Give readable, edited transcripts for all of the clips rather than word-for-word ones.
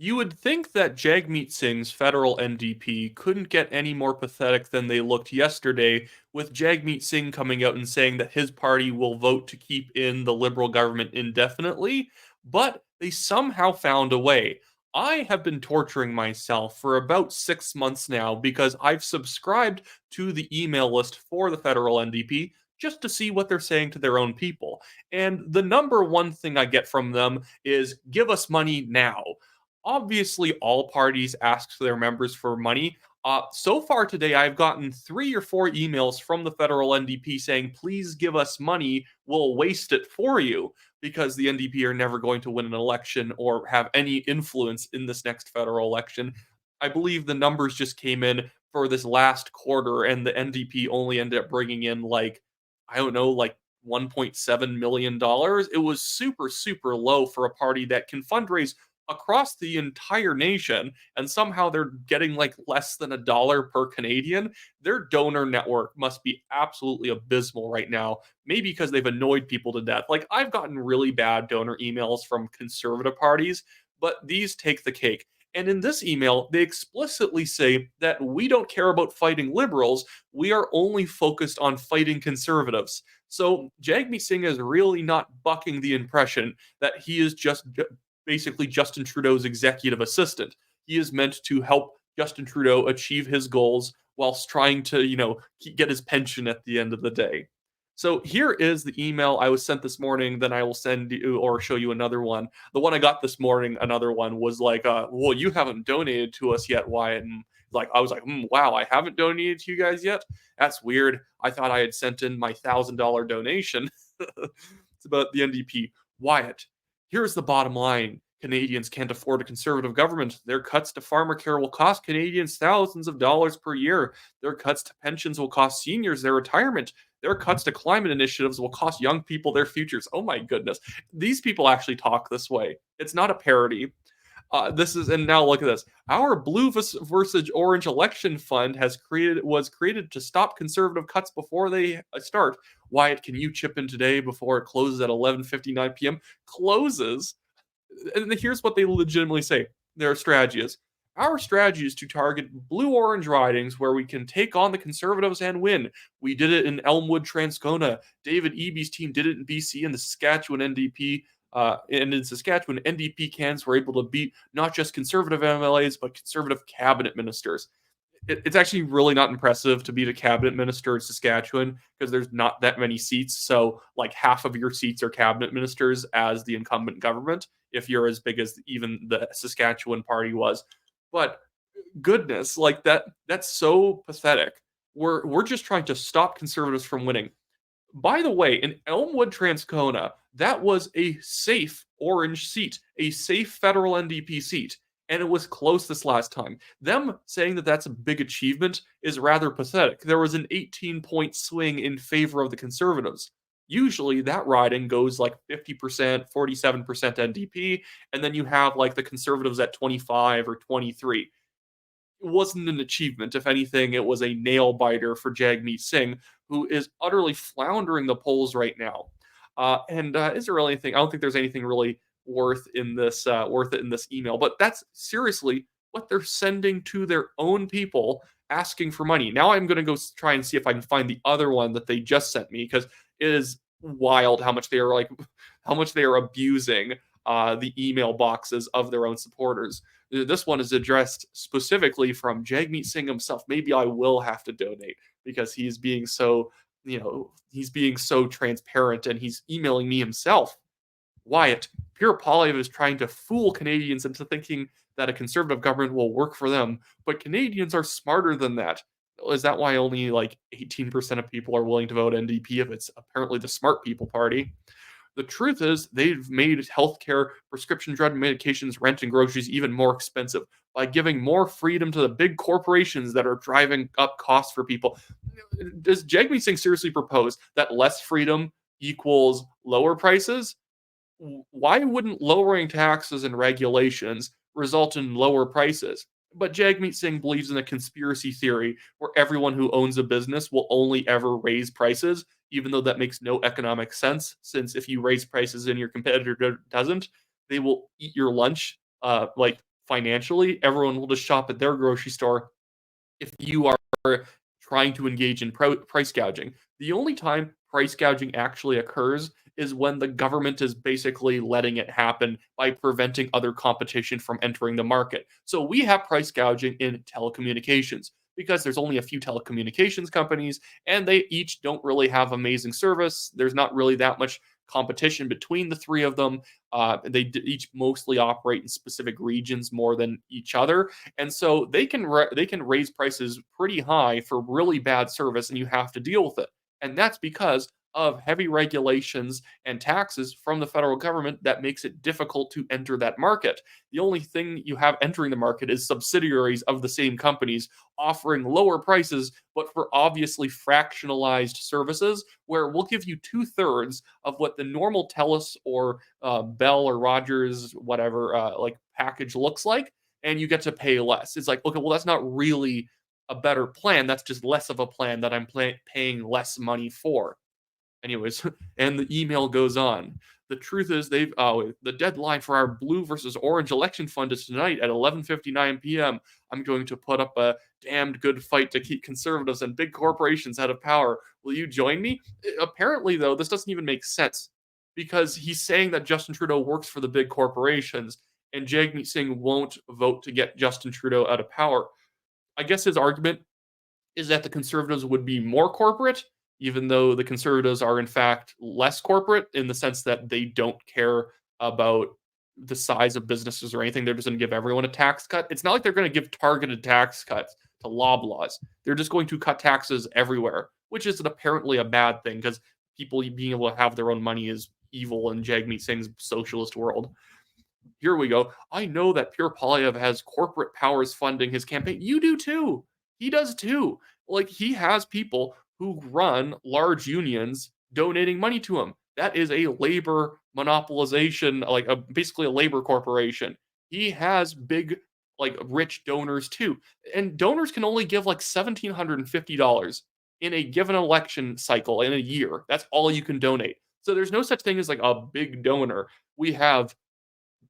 You would think that Jagmeet Singh's federal NDP couldn't get any more pathetic than they looked yesterday, with Jagmeet Singh coming out and saying that his party will vote to keep in the Liberal government indefinitely, but they somehow found a way. I have been torturing myself for about 6 months now because I've subscribed to the email list for the federal NDP just to see what they're saying to their own people. And the number one thing I get from them is give us money now. Obviously, all parties ask their members for money. So far today, I've gotten 3 or 4 emails from the federal NDP saying, please give us money, we'll waste it for you, because the NDP are never going to win an election or have any influence in this next federal election. I believe the numbers just came in for this last quarter, and the NDP only ended up bringing in, like, I don't know, like $1.7 million. It was super, super low for a party that can fundraise across the entire nation, and somehow they're getting like less than $1 per Canadian. Their donor network must be absolutely abysmal right now. Maybe because they've annoyed people to death. Like, I've gotten really bad donor emails from conservative parties, but these take the cake. And in this email, they explicitly say that we don't care about fighting liberals. We are only focused on fighting conservatives. So Jagmeet Singh is really not bucking the impression that he is just basically Justin Trudeau's executive assistant. He is meant to help Justin Trudeau achieve his goals whilst trying to, get his pension at the end of the day. So here is the email I was sent this morning. Then I will send you or show you another one. The one I got this morning, another one was like, well, you haven't donated to us yet, Wyatt. And like, I was like, wow, I haven't donated to you guys yet. That's weird. I thought I had sent in my $1,000 donation. It's about the NDP. Wyatt, here's the bottom line. Canadians can't afford a conservative government. Their cuts to farmer care will cost Canadians thousands of dollars per year. Their cuts to pensions will cost seniors their retirement. Their cuts to climate initiatives will cost young people their futures. Oh my goodness. These people actually talk this way. It's not a parody. And now look at this. Our blue versus orange election fund was created to stop conservative cuts before they start. Wyatt, can you chip in today before it closes at 11:59 p.m.? Closes. And here's what they legitimately say. Their strategy is, our strategy is to target blue-orange ridings where we can take on the Conservatives and win. We did it in Elmwood, Transcona. David Eby's team did it in BC, and the Saskatchewan NDP. And in Saskatchewan, NDP cans were able to beat not just Conservative MLAs, but Conservative cabinet ministers. It's actually really not impressive to beat a cabinet minister in Saskatchewan because there's not that many seats. So, like, half of your seats are cabinet ministers as the incumbent government, if you're as big as even the Saskatchewan party was. But goodness, like that's so pathetic. We're just trying to stop conservatives from winning. By the way, in Elmwood, Transcona, that was a safe orange seat, a safe federal NDP seat, and it was close this last time. Them saying that that's a big achievement is rather pathetic. There was an 18-point swing in favor of the Conservatives. Usually that riding goes like 50%, 47% NDP, and then you have like the Conservatives at 25 or 23. Wasn't an achievement. If anything, it was a nail biter for Jagmeet Singh, who is utterly floundering the polls right now. And is there really anything? I don't think there's anything really worth it in this email. But that's seriously what they're sending to their own people, asking for money. Now I'm going to go try and see if I can find the other one that they just sent me, because it is wild how much they are abusing the email boxes of their own supporters. This one is addressed specifically from Jagmeet Singh himself. Maybe I will have to donate because he's being so, he's being so transparent, and he's emailing me himself. Wyatt, Pure Polyev is trying to fool Canadians into thinking that a conservative government will work for them, but Canadians are smarter than that. Is that why only like 18% of people are willing to vote NDP if it's apparently the smart people party? The truth is, they've made healthcare, prescription drug medications, rent, and groceries even more expensive by giving more freedom to the big corporations that are driving up costs for people. Does Jagmeet Singh seriously propose that less freedom equals lower prices? Why wouldn't lowering taxes and regulations result in lower prices? But Jagmeet Singh believes in a conspiracy theory where everyone who owns a business will only ever raise prices, even though that makes no economic sense, since if you raise prices and your competitor doesn't, they will eat your lunch like financially, everyone will just shop at their grocery store if you are trying to engage in price gouging. The only time price gouging actually occurs is when the government is basically letting it happen by preventing other competition from entering the market. So we have price gouging in telecommunications because there's only a few telecommunications companies and they each don't really have amazing service. There's not really that much competition between the three of them. Each mostly operate in specific regions more than each other, and so they can raise prices pretty high for really bad service, and you have to deal with it. And that's because of heavy regulations and taxes from the federal government that makes it difficult to enter that market. The only thing you have entering the market is subsidiaries of the same companies offering lower prices, but for obviously fractionalized services, where we'll give you two-thirds of what the normal Telus or Bell or Rogers, whatever, like package looks like, and you get to pay less. It's like, okay, well, that's not really a better plan. That's just less of a plan that I'm paying less money for. Anyways, and the email goes on. The truth is, the deadline for our blue versus orange election fund is tonight at 11:59 p.m. I'm going to put up a damned good fight to keep conservatives and big corporations out of power. Will you join me? Apparently, though, this doesn't even make sense because he's saying that Justin Trudeau works for the big corporations, and Jagmeet Singh won't vote to get Justin Trudeau out of power. I guess his argument is that the conservatives would be more corporate, even though the conservatives are in fact less corporate in the sense that they don't care about the size of businesses or anything. They're just going to give everyone a tax cut. It's not like they're going to give targeted tax cuts to loblaws. They're just going to cut taxes everywhere, which is apparently a bad thing because people being able to have their own money is evil in Jagmeet Singh's socialist world. Here we go. I know that Pure Polyev has corporate powers funding his campaign. You do too. He does too. Like he has people who run large unions donating money to him. That is a labor monopolization, like basically a labor corporation. He has big, like rich donors too. And donors can only give like $1,750 in a given election cycle in a year. That's all you can donate. So there's no such thing as like a big donor. We have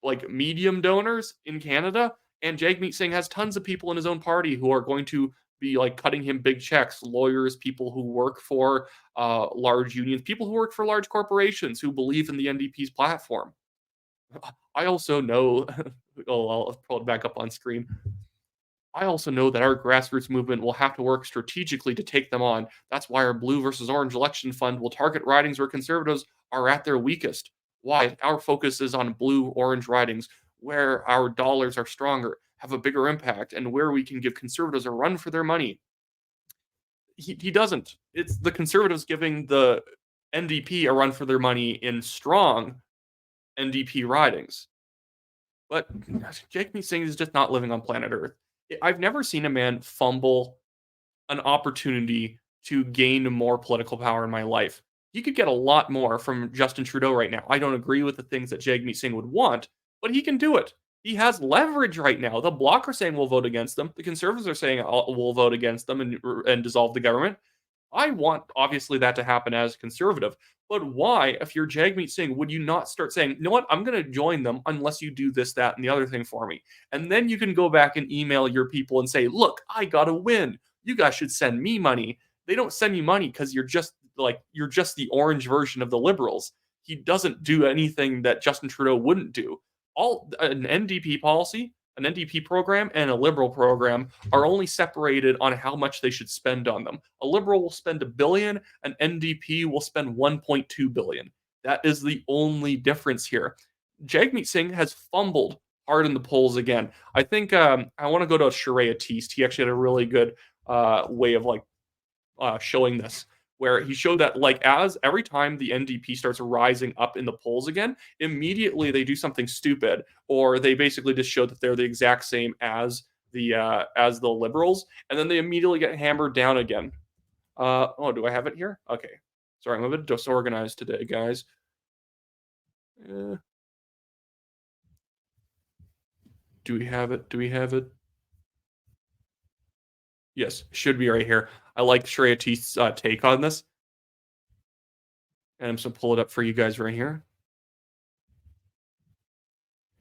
like medium donors in Canada, and Jagmeet Singh has tons of people in his own party who are going to be like cutting him big checks, lawyers, people who work for large unions, people who work for large corporations who believe in the NDP's platform. I also know, oh, I'll pull it back up on screen. I also know that our grassroots movement will have to work strategically to take them on. That's why our blue versus orange election fund will target ridings where conservatives are at their weakest. Why? Our focus is on blue orange ridings where our dollars are stronger, have a bigger impact, and where we can give conservatives a run for their money. He doesn't. It's the conservatives giving the NDP a run for their money in strong NDP ridings. But Jagmeet Singh is just not living on planet Earth. I've never seen a man fumble an opportunity to gain more political power in my life. He could get a lot more from Justin Trudeau right now. I don't agree with the things that Jagmeet Singh would want, but he can do it. He has leverage right now. The Bloc are saying we'll vote against them. The Conservatives are saying we'll vote against them and dissolve the government. I want, obviously, that to happen as a conservative. But why, if you're Jagmeet Singh, would you not start saying, you know what, I'm going to join them unless you do this, that, and the other thing for me? And then you can go back and email your people and say, look, I got to win. You guys should send me money. They don't send you money because you're just the orange version of the liberals. He doesn't do anything that Justin Trudeau wouldn't do. All an NDP policy, an NDP program, and a liberal program are only separated on how much they should spend on them. A liberal will spend $1 billion, an NDP will spend $1.2 billion. That is the only difference here. Jagmeet Singh has fumbled hard in the polls again. I think I want to go to Sharia Teast. He actually had a really good way of like showing this, where he showed that like as every time the NDP starts rising up in the polls again, immediately they do something stupid, or they basically just show that they're the exact same as the liberals, and then they immediately get hammered down again. Oh, do I have it here? Okay, sorry, I'm a bit disorganized today, guys. Do we have it? Do we have it? Yes, should be right here. I like Shreya Teeth's take on this, and I'm just gonna pull it up for you guys right here.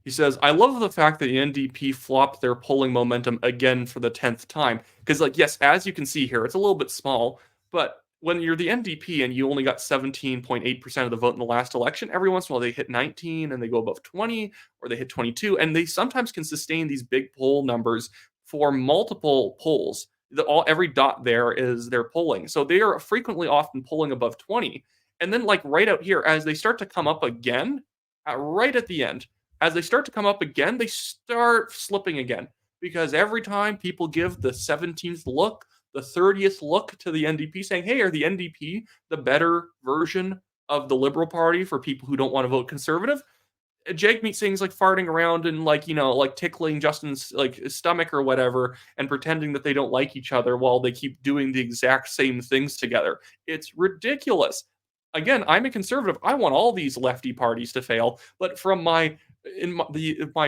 He says, "I love the fact that the NDP flopped their polling momentum again for the 10th time. Because, like, yes, as you can see here, it's a little bit small, but when you're the NDP and you only got 17.8% of the vote in the last election, every once in a while they hit 19 and they go above 20 or they hit 22, and they sometimes can sustain these big poll numbers for multiple polls. Every dot there is their polling. So they are frequently often polling above 20. And then, like, right out here, as they start to come up again, right at the end, as they start to come up again, they start slipping again because every time people give the 17th look, the 30th look to the NDP saying, hey, are the NDP the better version of the Liberal Party for people who don't want to vote conservative? Jagmeet Singh's like farting around and like, like tickling Justin's like stomach or whatever and pretending that they don't like each other while they keep doing the exact same things together. It's ridiculous. Again, I'm a conservative. I want all these lefty parties to fail, but from my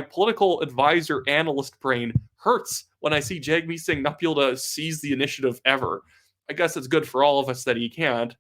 political advisor analyst brain hurts when I see Jagmeet Singh not be able to seize the initiative ever. I guess it's good for all of us that he can't.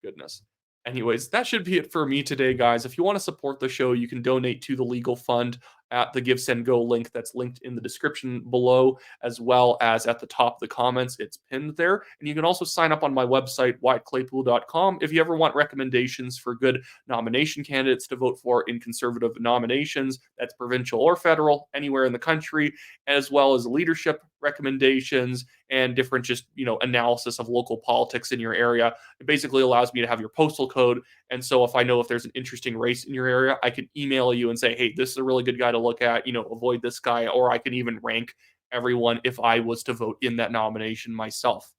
Goodness. Anyways, that should be it for me today, guys. If you want to support the show, you can donate to the legal fund at the Give Send Go link that's linked in the description below, as well as at the top of the comments. It's pinned there. And you can also sign up on my website, wyattclaypool.com, if you ever want recommendations for good nomination candidates to vote for in conservative nominations. That's provincial or federal, anywhere in the country, as well as leadership recommendations and different just, analysis of local politics in your area. It basically allows me to have your postal code. And so if I know if there's an interesting race in your area, I can email you and say, hey, this is a really good guy to look at, avoid this guy. Or I can even rank everyone if I was to vote in that nomination myself.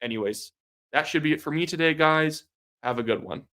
Anyways, that should be it for me today, guys. Have a good one.